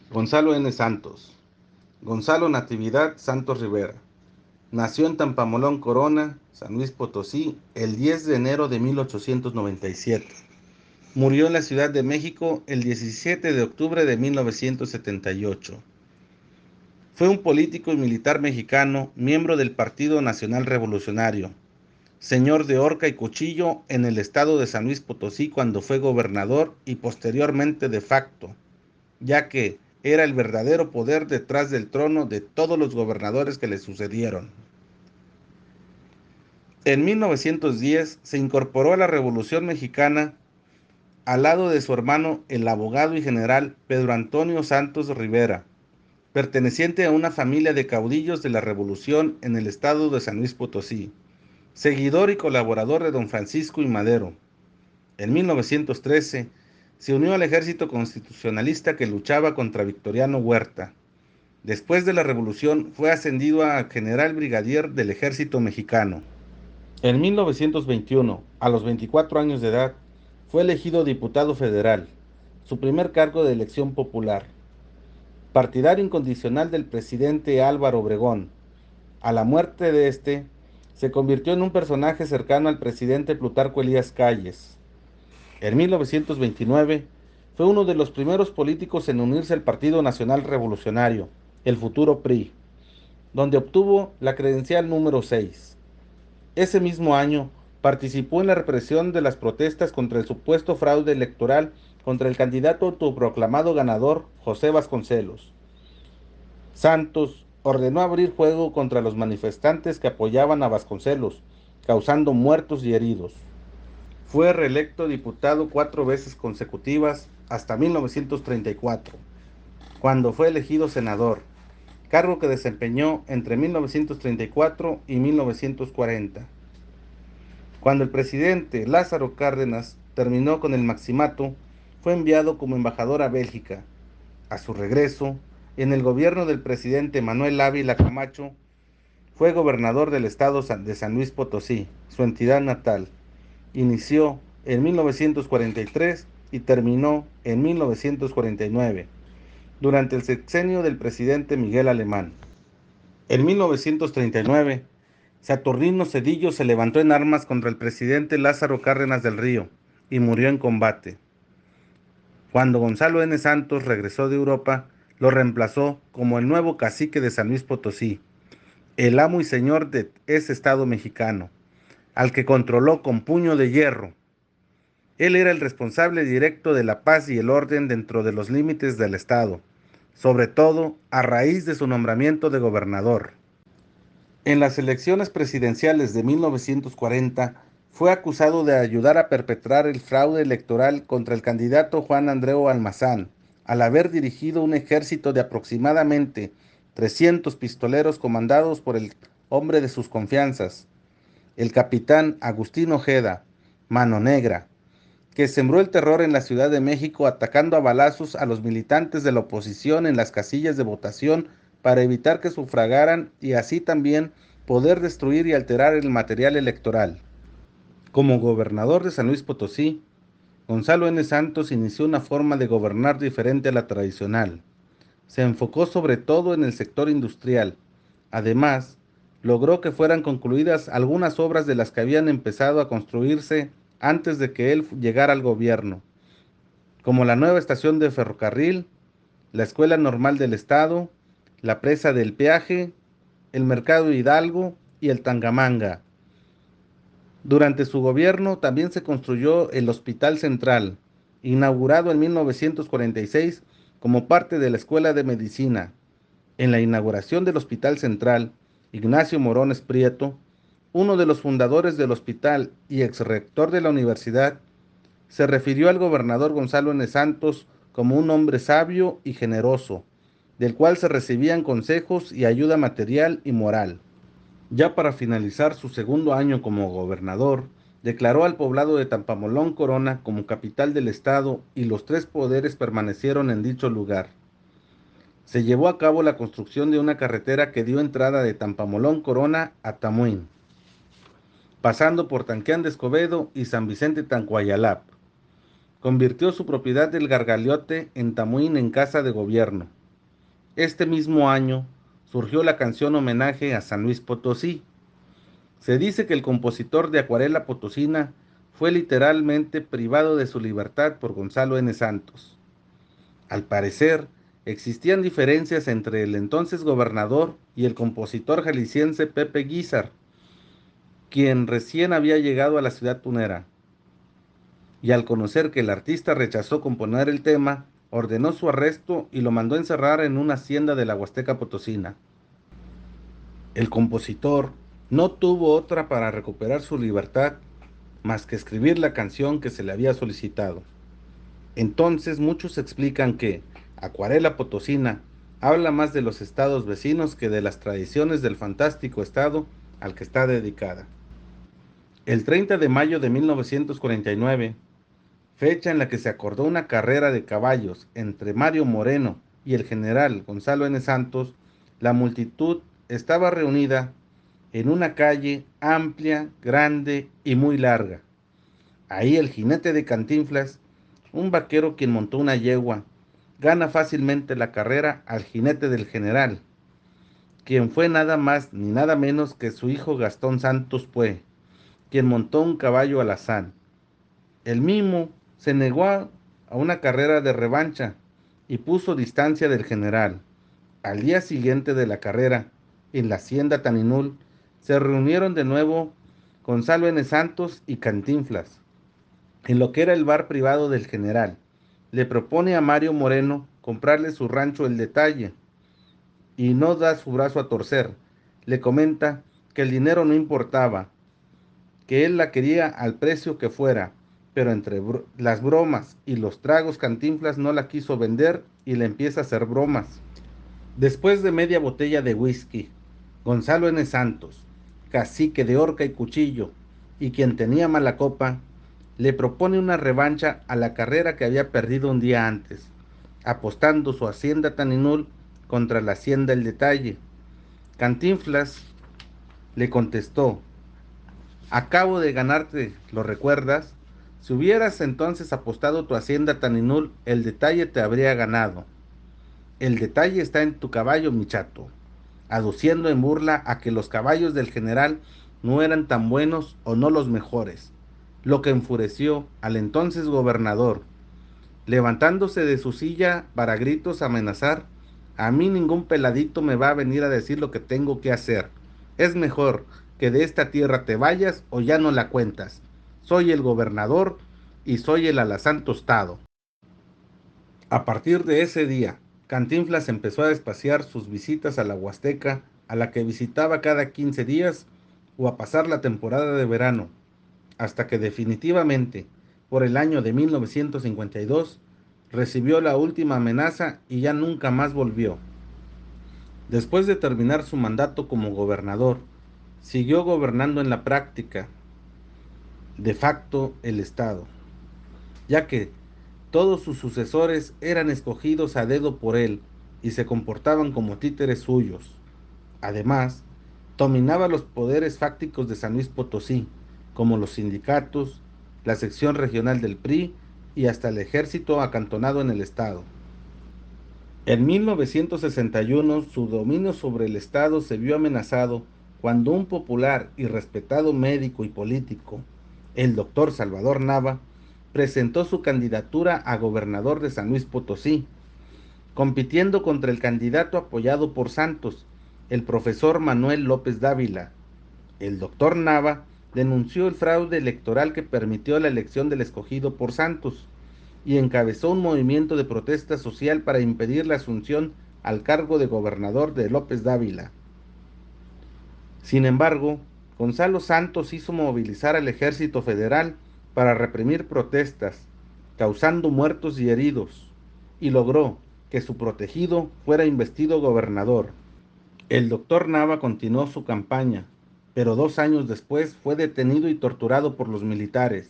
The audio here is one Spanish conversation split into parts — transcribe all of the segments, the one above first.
Gonzalo N. Santos. Gonzalo Natividad Santos Rivera. Nació en Tampamolón, Corona, San Luis Potosí, el 10 de enero de 1897. Murió en la Ciudad de México el 17 de octubre de 1978. Fue un político y militar mexicano, miembro del Partido Nacional Revolucionario, señor de horca y cuchillo en el estado de San Luis Potosí cuando fue gobernador y posteriormente de facto, ya que era el verdadero poder detrás del trono de todos los gobernadores que le sucedieron. En 1910 se incorporó a la Revolución Mexicana al lado de su hermano, el abogado y general Pedro Antonio Santos Rivera, perteneciente a una familia de caudillos de la Revolución en el estado de San Luis Potosí, seguidor y colaborador de don Francisco I. Madero. En 1913 se unió al ejército constitucionalista que luchaba contra Victoriano Huerta. Después de la revolución fue ascendido a general brigadier del ejército mexicano. En 1921, a los 24 años de edad, fue elegido diputado federal, su primer cargo de elección popular. Partidario incondicional del presidente Álvaro Obregón. A la muerte de este, se convirtió en un personaje cercano al presidente Plutarco Elías Calles. En 1929, fue uno de los primeros políticos en unirse al Partido Nacional Revolucionario, el futuro PRI, donde obtuvo la credencial número 6. Ese mismo año, participó en la represión de las protestas contra el supuesto fraude electoral contra el candidato autoproclamado ganador José Vasconcelos. Santos ordenó abrir fuego contra los manifestantes que apoyaban a Vasconcelos, causando muertos y heridos. Fue reelecto diputado 4 veces consecutivas hasta 1934, cuando fue elegido senador, cargo que desempeñó entre 1934 y 1940. Cuando el presidente Lázaro Cárdenas terminó con el maximato, fue enviado como embajador a Bélgica. A su regreso, en el gobierno del presidente Manuel Ávila Camacho, fue gobernador del estado de San Luis Potosí, su entidad natal. Inició en 1943 y terminó en 1949, durante el sexenio del presidente Miguel Alemán. En 1939, Saturnino Cedillo se levantó en armas contra el presidente Lázaro Cárdenas del Río y murió en combate. Cuando Gonzalo N. Santos regresó de Europa, lo reemplazó como el nuevo cacique de San Luis Potosí, el amo y señor de ese estado mexicano, al que controló con puño de hierro. Él era el responsable directo de la paz y el orden dentro de los límites del estado, sobre todo a raíz de su nombramiento de gobernador. En las elecciones presidenciales de 1940, fue acusado de ayudar a perpetrar el fraude electoral contra el candidato Juan Andreu Almazán, al haber dirigido un ejército de aproximadamente 300 pistoleros comandados por el hombre de sus confianzas, el capitán Agustín Ojeda, Mano Negra, que sembró el terror en la Ciudad de México atacando a balazos a los militantes de la oposición en las casillas de votación para evitar que sufragaran y así también poder destruir y alterar el material electoral. Como gobernador de San Luis Potosí, Gonzalo N. Santos inició una forma de gobernar diferente a la tradicional. Se enfocó sobre todo en el sector industrial. Además, logró que fueran concluidas algunas obras de las que habían empezado a construirse antes de que él llegara al gobierno, como la nueva estación de ferrocarril, la Escuela Normal del Estado, la presa del Peaje, el Mercado Hidalgo y el Tangamanga. Durante su gobierno también se construyó el Hospital Central, inaugurado en 1946 como parte de la Escuela de Medicina. En la inauguración del Hospital Central, Ignacio Morones Prieto, uno de los fundadores del hospital y exrector de la universidad, se refirió al gobernador Gonzalo N. Santos como un hombre sabio y generoso, del cual se recibían consejos y ayuda material y moral. Ya para finalizar su segundo año como gobernador, declaró al poblado de Tampamolón Corona como capital del estado y los 3 poderes permanecieron en dicho lugar. Se llevó a cabo la construcción de una carretera que dio entrada de Tampamolón Corona a Tamuín, pasando por Tanquián de Escobedo y San Vicente Tancuayalap. Convirtió su propiedad del Gargaliote en Tamuín en casa de gobierno. Este mismo año surgió la canción homenaje a San Luis Potosí. Se dice que el compositor de Acuarela Potosina fue literalmente privado de su libertad por Gonzalo N. Santos. Al parecer, existían diferencias entre el entonces gobernador y el compositor jalisciense Pepe Guízar, quien recién había llegado a la ciudad tunera, y al conocer que el artista rechazó componer el tema, ordenó su arresto y lo mandó encerrar en una hacienda de la Huasteca Potosina. El compositor no tuvo otra para recuperar su libertad más que escribir la canción que se le había solicitado. Entonces muchos explican que Acuarela Potosina habla más de los estados vecinos que de las tradiciones del fantástico estado al que está dedicada. El 30 de mayo de 1949, fecha en la que se acordó una carrera de caballos entre Mario Moreno y el general Gonzalo N. Santos, la multitud estaba reunida en una calle amplia, grande y muy larga. Ahí el jinete de Cantinflas, un vaquero quien montó una yegua, gana fácilmente la carrera al jinete del general, quien fue nada más ni nada menos que su hijo Gastón Santos Pue, quien montó un caballo alazán. El mismo se negó a una carrera de revancha y puso distancia del general. Al día siguiente de la carrera, en la hacienda Taninul, se reunieron de nuevo Gonzalo N. Santos y Cantinflas, en lo que era el bar privado del general. Le propone a Mario Moreno comprarle su rancho El Detalle y no da su brazo a torcer. Le comenta que el dinero no importaba, que él la quería al precio que fuera, pero entre las bromas y los tragos Cantinflas no la quiso vender y le empieza a hacer bromas. Después de media botella de whisky, Gonzalo N. Santos, cacique de horca y cuchillo, y quien tenía mala copa, le propone una revancha a la carrera que había perdido un día antes, apostando su hacienda Taninul contra la hacienda El Detalle. Cantinflas le contestó: acabo de ganarte, ¿lo recuerdas? Si hubieras entonces apostado tu hacienda Taninul, El Detalle te habría ganado. El detalle está en tu caballo, mi chato, aduciendo en burla a que los caballos del general no eran tan buenos o no los mejores, lo que enfureció al entonces gobernador. Levantándose de su silla para gritos amenazar: a mí ningún peladito me va a venir a decir lo que tengo que hacer. Es mejor que de esta tierra te vayas o ya no la cuentas. Soy el gobernador y soy el alazán tostado. A partir de ese día, Cantinflas empezó a espaciar sus visitas a la Huasteca, a la que visitaba cada 15 días o a pasar la temporada de verano, hasta que definitivamente, por el año de 1952, recibió la última amenaza y ya nunca más volvió. Después de terminar su mandato como gobernador, siguió gobernando en la práctica, de facto, el Estado, ya que todos sus sucesores eran escogidos a dedo por él y se comportaban como títeres suyos. Además, dominaba los poderes fácticos de San Luis Potosí, como los sindicatos, la sección regional del PRI y hasta el ejército acantonado en el estado. En 1961, su dominio sobre el estado se vio amenazado cuando un popular y respetado médico y político, el doctor Salvador Nava, presentó su candidatura a gobernador de San Luis Potosí, compitiendo contra el candidato apoyado por Santos, el profesor Manuel López Dávila. El doctor Nava denunció el fraude electoral que permitió la elección del escogido por Santos y encabezó un movimiento de protesta social para impedir la asunción al cargo de gobernador de López Dávila. Sin embargo, Gonzalo Santos hizo movilizar al ejército federal para reprimir protestas, causando muertos y heridos, y logró que su protegido fuera investido gobernador. El doctor Nava continuó su campaña, pero 2 años después fue detenido y torturado por los militares.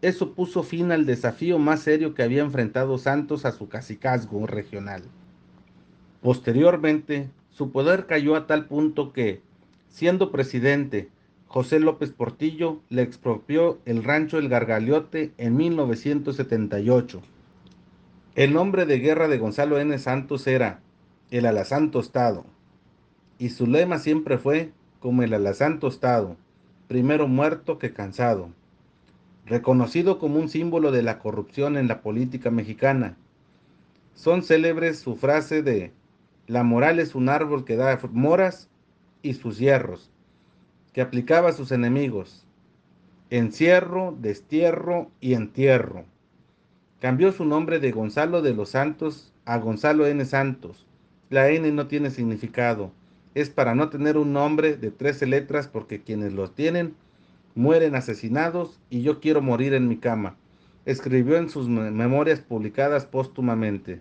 Eso puso fin al desafío más serio que había enfrentado Santos a su cacicazgo regional. Posteriormente, su poder cayó a tal punto que, siendo presidente, José López Portillo le expropió el rancho El Gargaliote en 1978. El nombre de guerra de Gonzalo N. Santos era: el alazán tostado. Y su lema siempre fue como el alazán tostado, primero muerto que cansado. Reconocido como un símbolo de la corrupción en la política mexicana, son célebres su frase de la moral es un árbol que da moras y sus hierros, que aplicaba a sus enemigos. Encierro, destierro y entierro. Cambió su nombre de Gonzalo de los Santos a Gonzalo N. Santos. La N no tiene significado. Es para no tener un nombre de 13 letras porque quienes los tienen mueren asesinados y yo quiero morir en mi cama. Escribió en sus memorias publicadas póstumamente.